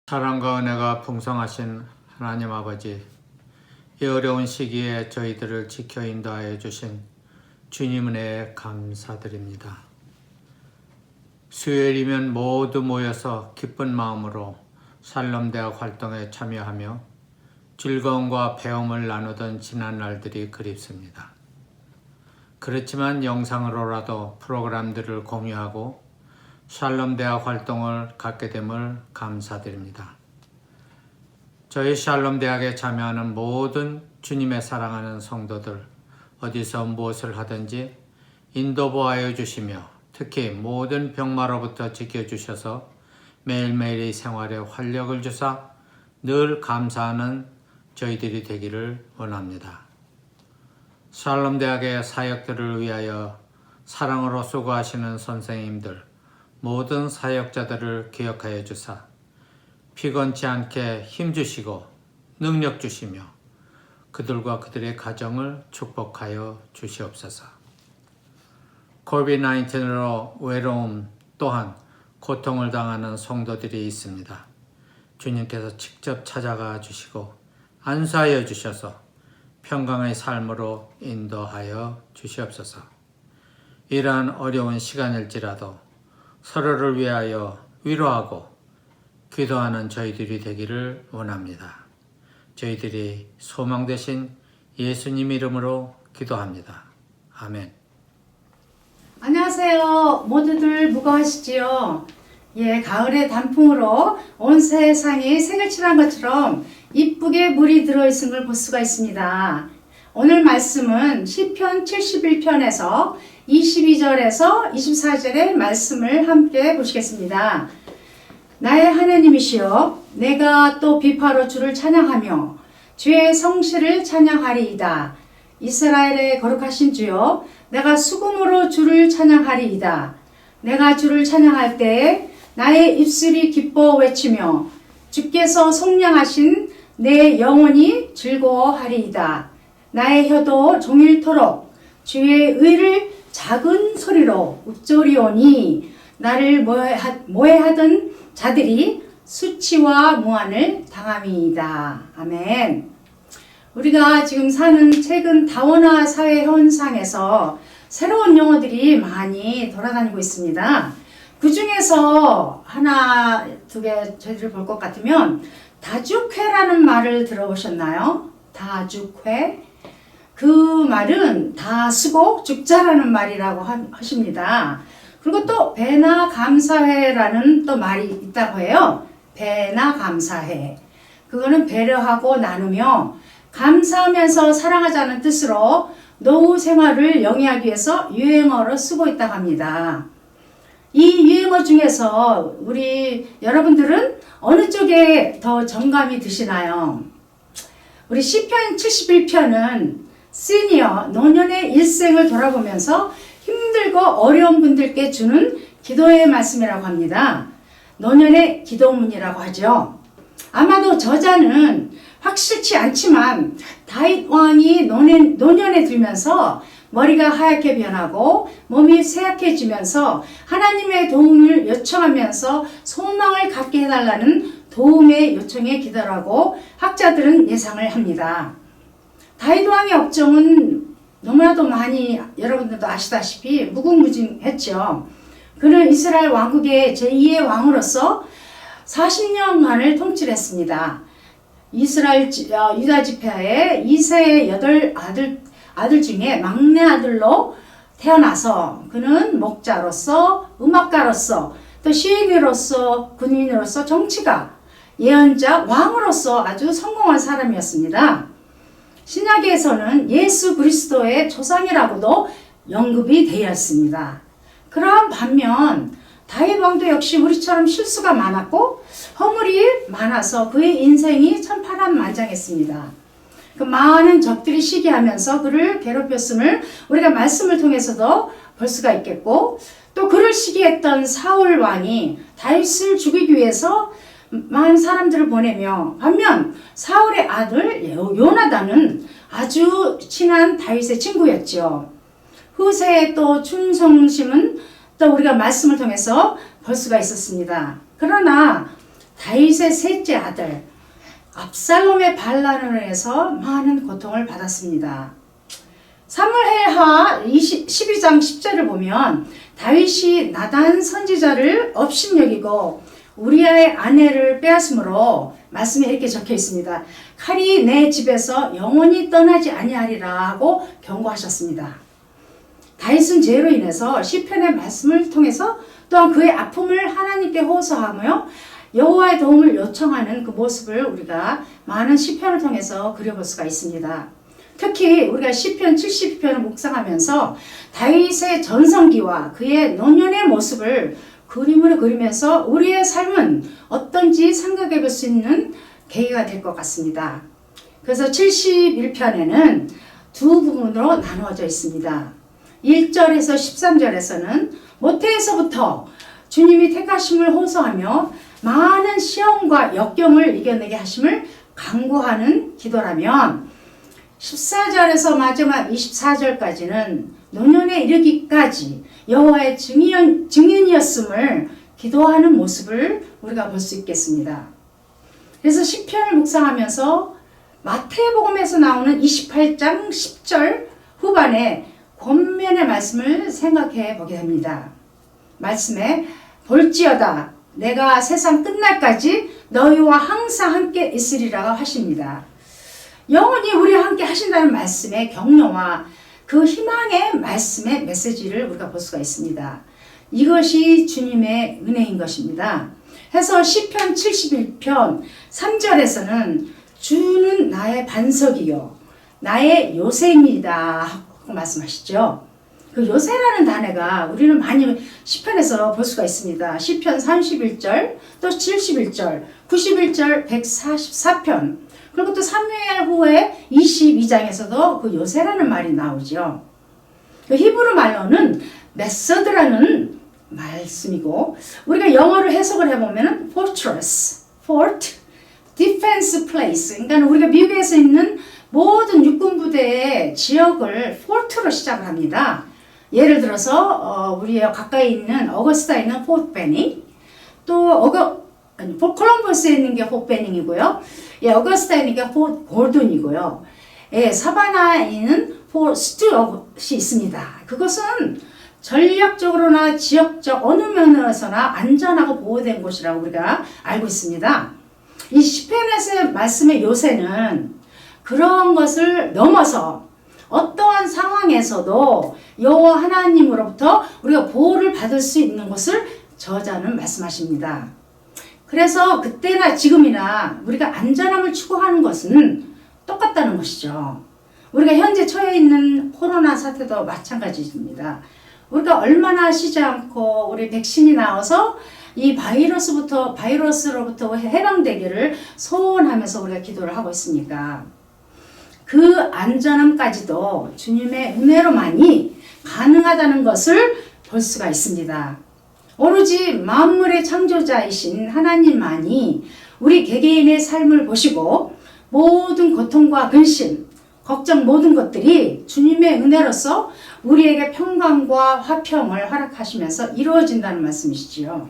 사랑과 은혜가 풍성하신 하나님 아버지, 이 어려운 시기에 저희들을 지켜 인도하여 주신 주님 은혜에 감사드립니다. 수요일이면 모두 모여서 기쁜 마음으로 샬롬대학 활동에 참여하며 즐거움과 배움을 나누던 지난 날들이 그립습니다. 그렇지만 영상으로라도 프로그램들을 공유하고 샬롬대학 활동을 갖게 됨을 감사드립니다. 저희 샬롬대학에 참여하는 모든 주님의 사랑하는 성도들, 어디서 무엇을 하든지 인도보하여 주시며 특히 모든 병마로부터 지켜주셔서 매일매일의 생활에 활력을 주사 늘 감사하는 저희들이 되기를 원합니다. 샬롬대학의 사역들을 위하여 사랑으로 수고하시는 선생님들, 모든 사역자들을 기억하여 주사 피곤치 않게 힘주시고 능력 주시며 그들과 그들의 가정을 축복하여 주시옵소서. 코비드-19로 외로움 또한 고통을 당하는 성도들이 있습니다. 주님께서 직접 찾아가 주시고 안수하여 주셔서 평강의 삶으로 인도하여 주시옵소서. 이러한 어려운 시간일지라도 서로를 위하여 위로하고 기도하는 저희들이 되기를 원합니다. 저희들이 소망 되신 예수님 이름으로 기도합니다. 아멘. 안녕하세요. 모두들 무거워하시지요? 가을의 단풍으로 온 세상이 생일칠한 것처럼 이쁘게 물이 들어있는 걸 볼 수가 있습니다. 오늘 말씀은 시편 71편에서 22절에서 24절의 말씀을 함께 보시겠습니다. 나의 하나님이시여, 내가 또 비파로 주를 찬양하며 주의 성실을 찬양하리이다. 이스라엘의 거룩하신 주여, 내가 수금으로 주를 찬양하리이다. 내가 주를 찬양할 때에 나의 입술이 기뻐 외치며 주께서 속량하신 내 영혼이 즐거워하리이다. 나의 혀도 종일토록 주의 의를 작은 소리로 읊조리오니 나를 모해하던 자들이 수치와 무한을 당함이이다. 아멘. 우리가 지금 사는 최근 다원화 사회 현상에서 새로운 용어들이 많이 돌아다니고 있습니다. 그 중에서 하나, 두 개 저희들 볼 것 같으면 다죽회라는 말을 들어보셨나요? 다죽회. 그 말은 다 쓰고 죽자라는 말이라고 하십니다. 그리고 또 배나 감사회라는 또 말이 있다고 해요. 배나 감사회. 그거는 배려하고 나누며 감사하면서 사랑하자는 뜻으로 노후 생활을 영위하기 위해서 유행어로 쓰고 있다고 합니다. 이 유행어 중에서 우리 여러분들은 어느 쪽에 더 정감이 드시나요? 우리 시편 71편은 시니어, 노년의 일생을 돌아보면서 힘들고 어려운 분들께 주는 기도의 말씀이라고 합니다. 노년의 기도문이라고 하죠. 아마도 저자는 확실치 않지만 다윗 왕이 노년에 들면서 머리가 하얗게 변하고 몸이 쇠약해지면서 하나님의 도움을 요청하면서 소망을 갖게 해달라는 도움의 요청의 기도라고 학자들은 예상을 합니다. 다윗 왕의 업적은 너무나도 많이 여러분들도 아시다시피 무궁무진했죠. 그는 이스라엘 왕국의 제2의 왕으로서 40년간을 통치했습니다. 이스라엘 유다 지파의 2세의 8아들 중에 막내 아들로 태어나서 그는 목자로서 음악가로서 또 시인으로서 군인으로서 정치가 예언자 왕으로서 아주 성공한 사람이었습니다. 신약에서는 예수 그리스도의 조상이라고도 언급이 되어 있습니다. 그러한 반면 다윗 왕도 역시 우리처럼 실수가 많았고 허물이 많아서 그의 인생이 참 파란만장했습니다. 그 많은 적들이 시기하면서 그를 괴롭혔음을 우리가 말씀을 통해서도 볼 수가 있겠고, 또 그를 시기했던 사울 왕이 다윗을 죽이기 위해서 많은 사람들을 보내며, 반면 사울의 아들 요나단은 아주 친한 다윗의 친구였죠. 후세의 또 충성심은 또 우리가 말씀을 통해서 볼 수가 있었습니다. 그러나 다윗의 셋째 아들 압살롬의 반란으로 인해서 많은 고통을 받았습니다. 사무엘하 12장 10절을 보면 다윗이 나단 선지자를 업신여기고 우리아의 아내를 빼앗음으로 말씀에 이렇게 적혀 있습니다. 칼이 내 집에서 영원히 떠나지 아니하리라 하고 경고하셨습니다. 다윗은 죄로 인해서 시편의 말씀을 통해서 또한 그의 아픔을 하나님께 호소하며 여호와의 도움을 요청하는 그 모습을 우리가 많은 시편을 통해서 그려볼 수가 있습니다. 특히 우리가 시편 72편을 묵상하면서 다윗의 전성기와 그의 노년의 모습을 그림으로 그리면서 우리의 삶은 어떤지 생각해 볼 수 있는 계기가 될 것 같습니다. 그래서 71편에는 두 부분으로 나누어져 있습니다. 1절에서 13절에서는 모태에서부터 주님이 택하심을 호소하며 많은 시험과 역경을 이겨내게 하심을 간구하는 기도라면 14절에서 마지막 24절까지는 노년에 이르기까지 여호와의 증인이었음을 기도하는 모습을 우리가 볼 수 있겠습니다. 그래서 시편을 묵상하면서 마태복음에서 나오는 28장 10절 후반에 권면의 말씀을 생각해 보게 됩니다. 말씀에 볼지어다 내가 세상 끝날까지 너희와 항상 함께 있으리라 하십니다. 영원히 우리와 함께 하신다는 말씀의 격려와 그 희망의 말씀의 메시지를 우리가 볼 수가 있습니다. 이것이 주님의 은혜인 것입니다. 해서 시편 71편 3절에서는 주는 나의 반석이요 나의 요새입니다 하고 말씀하시죠. 그 요새라는 단어가 우리는 많이 시편에서 볼 수가 있습니다. 시편 31절, 또 71절, 91절, 144편, 그리고 또 사무엘 후에 22장에서도 그 요새라는 말이 나오죠. 그 히브리 말로는 메서드라는 말씀이고 우리가 영어로 해석을 해보면 fortress, fort, defense place. 그러니까 우리가 미국에서 있는 모든 육군 부대의 지역을 fort로 시작을 합니다. 예를 들어서 우리 가까이 있는 어거스타에 있는 포트 베닝, 또 콜럼버스에 있는 게 포트 베닝이고요. 예, 어거스타에 있는 게 포트 골든이고요. 예, 사바나에 있는 포트 스튜어트이 있습니다. 그것은 전략적으로나 지역적 어느 면에서나 안전하고 보호된 곳이라고 우리가 알고 있습니다. 이 시편에서의 말씀의 요새는 그런 것을 넘어서 어떠한 상황에서도 여호와 하나님으로부터 우리가 보호를 받을 수 있는 것을 저자는 말씀하십니다. 그래서 그때나 지금이나 우리가 안전함을 추구하는 것은 똑같다는 것이죠. 우리가 현재 처해 있는 코로나 사태도 마찬가지입니다. 우리가 얼마나 쉬지 않고 우리 백신이 나와서 이 바이러스로부터 해방되기를 소원하면서 우리가 기도를 하고 있습니까? 그 안전함까지도 주님의 은혜로만이 가능하다는 것을 볼 수가 있습니다. 오로지 만물의 창조자이신 하나님만이 우리 개개인의 삶을 보시고 모든 고통과 근심, 걱정 모든 것들이 주님의 은혜로서 우리에게 평강과 화평을 허락하시면서 이루어진다는 말씀이시지요.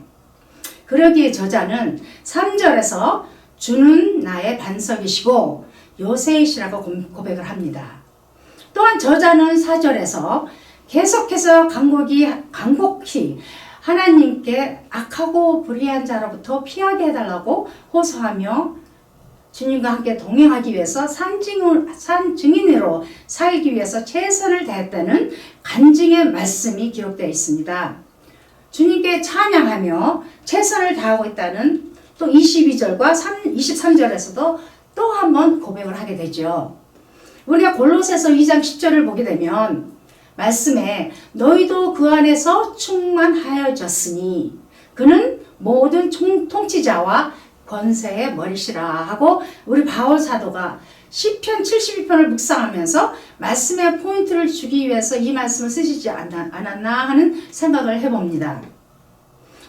그러기에 저자는 3절에서 주는 나의 반석이시고 요새이시라고 고백을 합니다. 또한 저자는 4절에서 계속해서 간곡히 하나님께 악하고 불의한 자로부터 피하게 해달라고 호소하며 주님과 함께 동행하기 위해서 산 증인으로 살기 위해서 최선을 다했다는 간증의 말씀이 기록되어 있습니다. 주님께 찬양하며 최선을 다하고 있다는 또 22절과 23절에서도 또 한 번 고백을 하게 되죠. 우리가 골로새서 2장 10절을 보게 되면 말씀에 너희도 그 안에서 충만하여졌으니 그는 모든 통치자와 권세의 머리시라 하고 우리 바울 사도가 시편 72편을 묵상하면서 말씀의 포인트를 주기 위해서 이 말씀을 쓰시지 않았나 하는 생각을 해봅니다.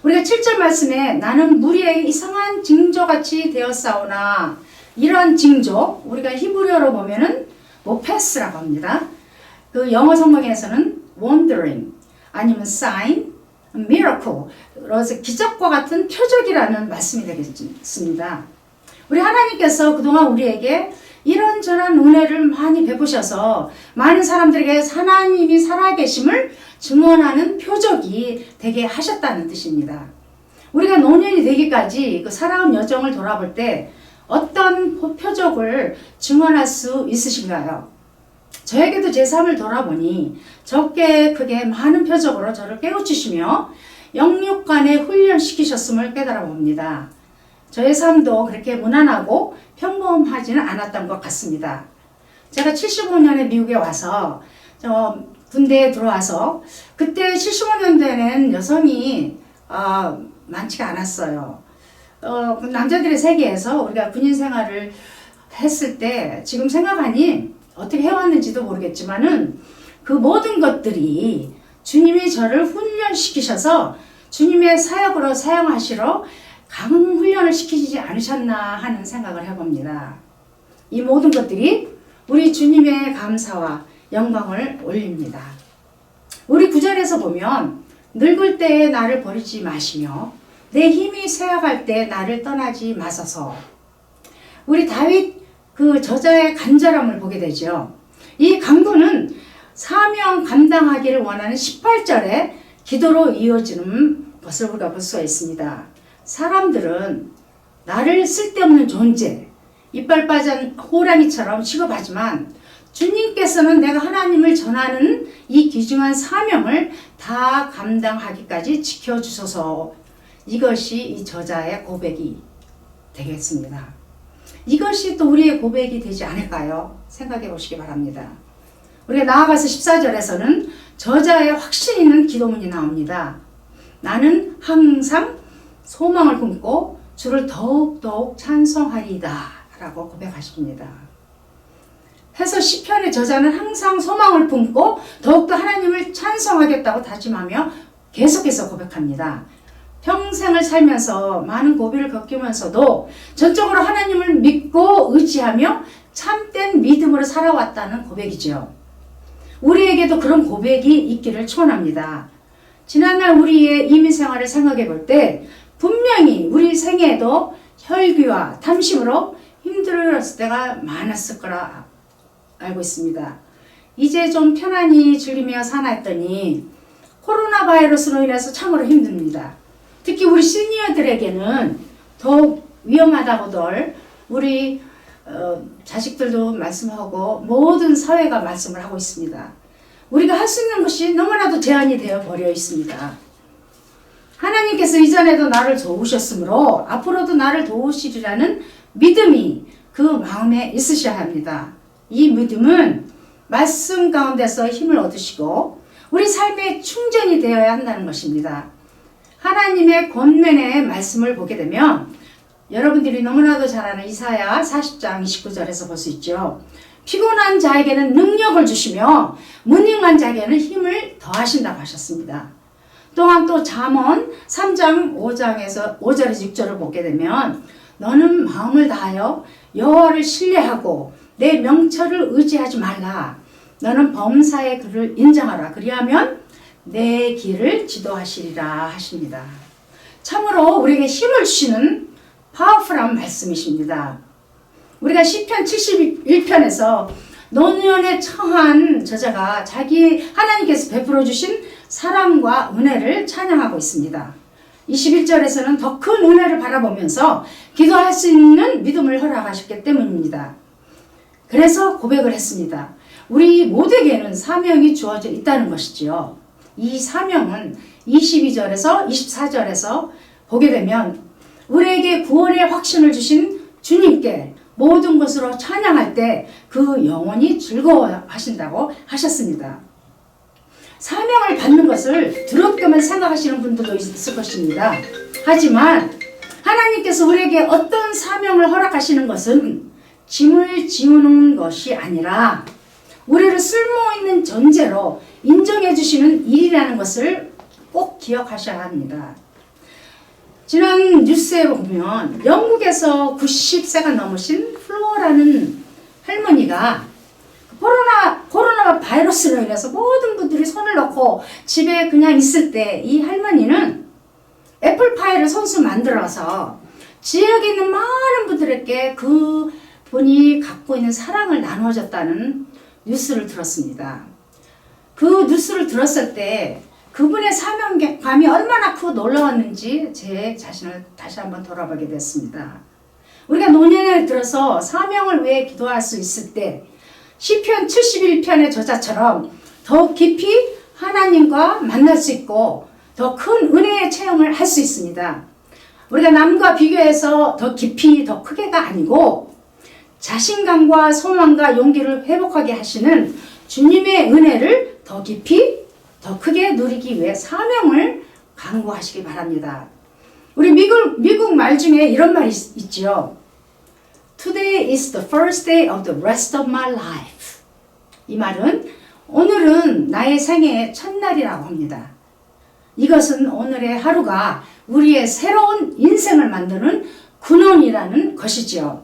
우리가 7절 말씀에 나는 무리에게 이상한 징조같이 되었사오나 이러한 징조 우리가 히브리어로 보면은 모페스라고 합니다. 그 영어 성경에서는 wandering 아니면 sign, miracle, 그래서 기적과 같은 표적이라는 말씀이 되겠습니다. 우리 하나님께서 그동안 우리에게 이런저런 은혜를 많이 베푸셔서 많은 사람들에게 하나님이 살아계심을 증언하는 표적이 되게 하셨다는 뜻입니다. 우리가 노년이 되기까지 그 살아온 여정을 돌아볼 때 어떤 표적을 증언할 수 있으신가요? 저에게도 제 삶을 돌아보니 적게 크게 많은 표적으로 저를 깨우치시며 영육간에 훈련시키셨음을 깨달아 봅니다. 저의 삶도 그렇게 무난하고 평범하지는 않았던 것 같습니다. 제가 75년에 미국에 와서 군대에 들어와서 그때 75년대에는 여성이 많지가 않았어요. 그 남자들의 세계에서 우리가 군인 생활을 했을 때 지금 생각하니 어떻게 해왔는지도 모르겠지만은 그 모든 것들이 주님이 저를 훈련시키셔서 주님의 사역으로 사용하시러 강훈련을 시키지 않으셨나 하는 생각을 해봅니다. 이 모든 것들이 우리 주님의 감사와 영광을 올립니다. 우리 구절에서 보면 늙을 때에 나를 버리지 마시며 내 힘이 쇠약할 때 나를 떠나지 마소서. 우리 다윗 그 저자의 간절함을 보게 되죠. 이 간구는 사명 감당하기를 원하는 18절에 기도로 이어지는 것을 우리가 볼 수가 있습니다. 사람들은 나를 쓸데없는 존재, 이빨 빠진 호랑이처럼 취급하지만 주님께서는 내가 하나님을 전하는 이 귀중한 사명을 다 감당하기까지 지켜주소서. 이것이 이 저자의 고백이 되겠습니다. 이것이 또 우리의 고백이 되지 않을까요? 생각해 보시기 바랍니다. 우리가 나아가서 14절에서는 저자의 확신 있는 기도문이 나옵니다. 나는 항상 소망을 품고 주를 더욱더욱 찬송하리이다 라고 고백하십니다. 해서 시편의 저자는 항상 소망을 품고 더욱더 하나님을 찬송하겠다고 다짐하며 계속해서 고백합니다. 평생을 살면서 많은 고비를 겪으면서도 전적으로 하나님을 믿고 의지하며 참된 믿음으로 살아왔다는 고백이죠. 우리에게도 그런 고백이 있기를 축원합니다. 지난날 우리의 이민 생활을 생각해 볼 때 분명히 우리 생애에도 혈기와 탐심으로 힘들었을 때가 많았을 거라 알고 있습니다. 이제 좀 편안히 즐기며 사나 했더니 코로나 바이러스로 인해서 참으로 힘듭니다. 특히 우리 시니어들에게는 더욱 위험하다고들 우리 자식들도 말씀하고 모든 사회가 말씀을 하고 있습니다. 우리가 할 수 있는 것이 너무나도 제한이 되어 버려 있습니다. 하나님께서 이전에도 나를 도우셨으므로 앞으로도 나를 도우시리라는 믿음이 그 마음에 있으셔야 합니다. 이 믿음은 말씀 가운데서 힘을 얻으시고 우리 삶의 충전이 되어야 한다는 것입니다. 하나님의 권면의 말씀을 보게 되면 여러분들이 너무나도 잘 아는 이사야 40장 29절에서 볼 수 있죠. 피곤한 자에게는 능력을 주시며 무능한 자에게는 힘을 더하신다고 하셨습니다. 또한 또 잠언 3장 5절에서 6절을 보게 되면 너는 마음을 다하여 여호와를 신뢰하고 내 명철을 의지하지 말라. 너는 범사의 글을 인정하라. 그리하면 내 길을 지도하시리라 하십니다. 참으로 우리에게 힘을 주시는 파워풀한 말씀이십니다. 우리가 시편 71편에서 노년에 처한 저자가 자기 하나님께서 베풀어 주신 사랑과 은혜를 찬양하고 있습니다. 21절에서는 더 큰 은혜를 바라보면서 기도할 수 있는 믿음을 허락하셨기 때문입니다. 그래서 고백을 했습니다. 우리 모두에게는 사명이 주어져 있다는 것이지요. 이 사명은 22절에서 24절에서 보게 되면 우리에게 구원의 확신을 주신 주님께 모든 것으로 찬양할 때 그 영혼이 즐거워하신다고 하셨습니다. 사명을 받는 것을 두렵게만 생각하시는 분들도 있을 것입니다. 하지만 하나님께서 우리에게 어떤 사명을 허락하시는 것은 짐을 지우는 것이 아니라 우리를 쓸모있는 존재로 인정해 주시는 일이라는 것을 꼭 기억하셔야 합니다. 지난 뉴스에 보면 영국에서 90세가 넘으신 플로어라는 할머니가 코로나가 코로나 바이러스로 인해서 모든 분들이 손을 넣고 집에 그냥 있을 때 이 할머니는 애플파이를 손수 만들어서 지역에 있는 많은 분들에게 그 분이 갖고 있는 사랑을 나누어줬다는 뉴스를 들었습니다. 그 뉴스를 들었을 때 그분의 사명감이 얼마나 크고 놀라웠는지 제 자신을 다시 한번 돌아보게 됐습니다. 우리가 노년에 들어서 사명을 위해 기도할 수 있을 때 시편 71편의 저자처럼 더욱 깊이 하나님과 만날 수 있고 더 큰 은혜의 체험을 할 수 있습니다. 우리가 남과 비교해서 더 깊이 더 크게가 아니고 자신감과 소망과 용기를 회복하게 하시는 주님의 은혜를 더 깊이 더 크게 누리기 위해 사명을 강구하시기 바랍니다. 우리 미국 말 중에 이런 말이 있지요. Today is the first day of the rest of my life. 이 말은 오늘은 나의 생애의 첫날이라고 합니다. 이것은 오늘의 하루가 우리의 새로운 인생을 만드는 근원이라는 것이지요.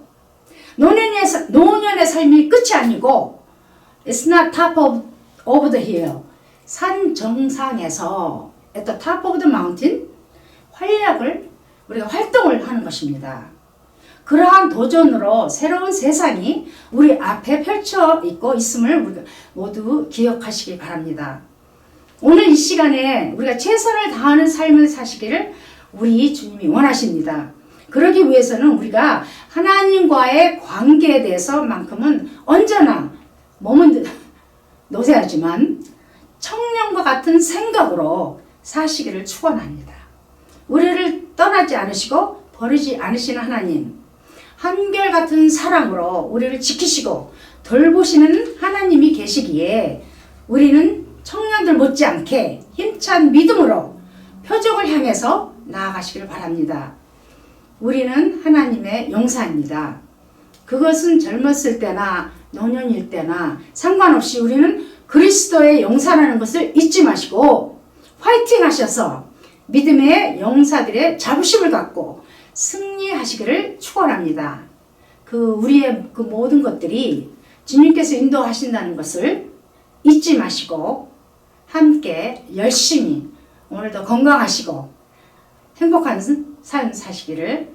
노년의 삶이 끝이 아니고 It's not top of the hill. 산 정상에서 at the top of the mountain 우리가 활동을 하는 것입니다. 그러한 도전으로 새로운 세상이 우리 앞에 펼쳐 있고 있음을 우리가 모두 기억하시기 바랍니다. 오늘 이 시간에 우리가 최선을 다하는 삶을 사시기를 우리 주님이 원하십니다. 그러기 위해서는 우리가 하나님과의 관계에 대해서만큼은 언제나 몸은 노쇠하지만 청년과 같은 생각으로 사시기를 축원합니다. 우리를 떠나지 않으시고 버리지 않으시는 하나님, 한결같은 사랑으로 우리를 지키시고 돌보시는 하나님이 계시기에 우리는 청년들 못지않게 힘찬 믿음으로 표적을 향해서 나아가시길 바랍니다. 우리는 하나님의 용사입니다. 그것은 젊었을 때나 노년일 때나 상관없이 우리는 그리스도의 용사라는 것을 잊지 마시고 화이팅 하셔서 믿음의 용사들의 자부심을 갖고 승리하시기를 축원합니다. 우리의 그 모든 것들이 주님께서 인도하신다는 것을 잊지 마시고 함께 열심히 오늘도 건강하시고 행복한 삶 사시기를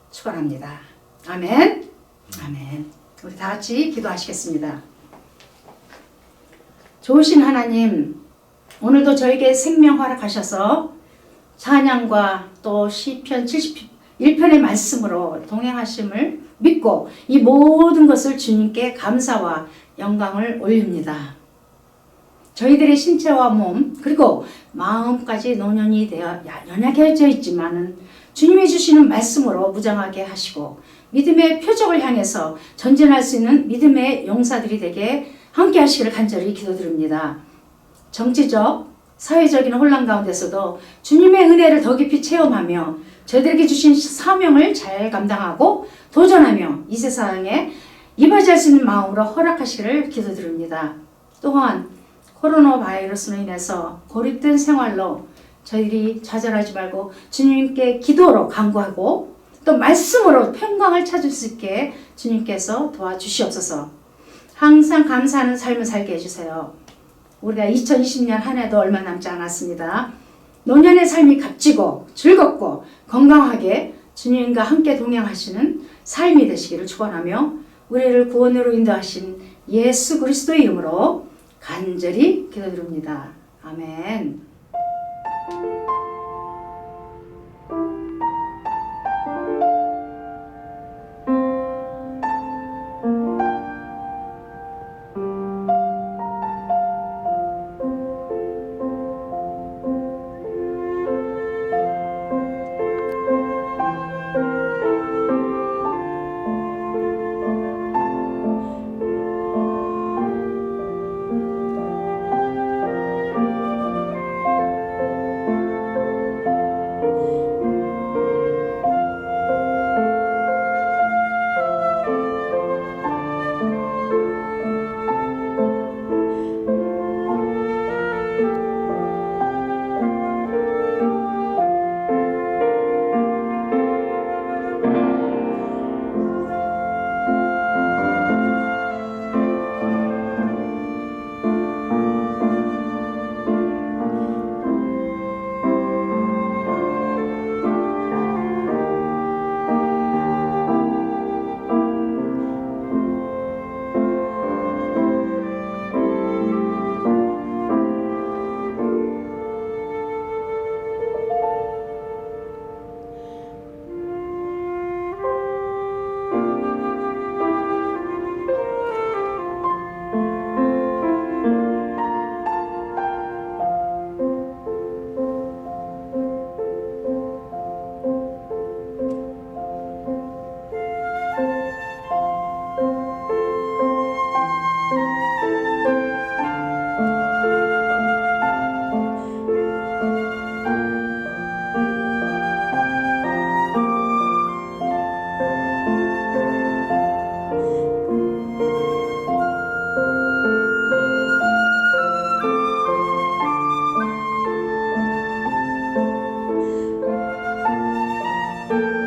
축원합니다. 아멘. 아멘. 우리 다 같이 기도하시겠습니다. 좋으신 하나님, 오늘도 저에게 생명 허락하셔서 찬양과 또 시편 71편의 말씀으로 동행하심을 믿고 이 모든 것을 주님께 감사와 영광을 올립니다. 저희들의 신체와 몸 그리고 마음까지 노년이 되어 연약해져 있지만은 주님이 주시는 말씀으로 무장하게 하시고 믿음의 표적을 향해서 전진할 수 있는 믿음의 용사들이 되게 함께 하시기를 간절히 기도드립니다. 정치적, 사회적인 혼란 가운데서도 주님의 은혜를 더 깊이 체험하며 저희들에게 주신 사명을 잘 감당하고 도전하며 이 세상에 이바지할 수 있는 마음으로 허락하시기를 기도드립니다. 또한 코로나 바이러스로 인해서 고립된 생활로 저희들이 좌절하지 말고 주님께 기도로 간구하고 또 말씀으로 평강을 찾을 수 있게 주님께서 도와주시옵소서. 항상 감사하는 삶을 살게 해주세요. 우리가 2020년 한 해도 얼마 남지 않았습니다. 노년의 삶이 값지고 즐겁고 건강하게 주님과 함께 동행하시는 삶이 되시기를 축원하며 우리를 구원으로 인도하신 예수 그리스도의 이름으로 간절히 기도드립니다. 아멘. 네.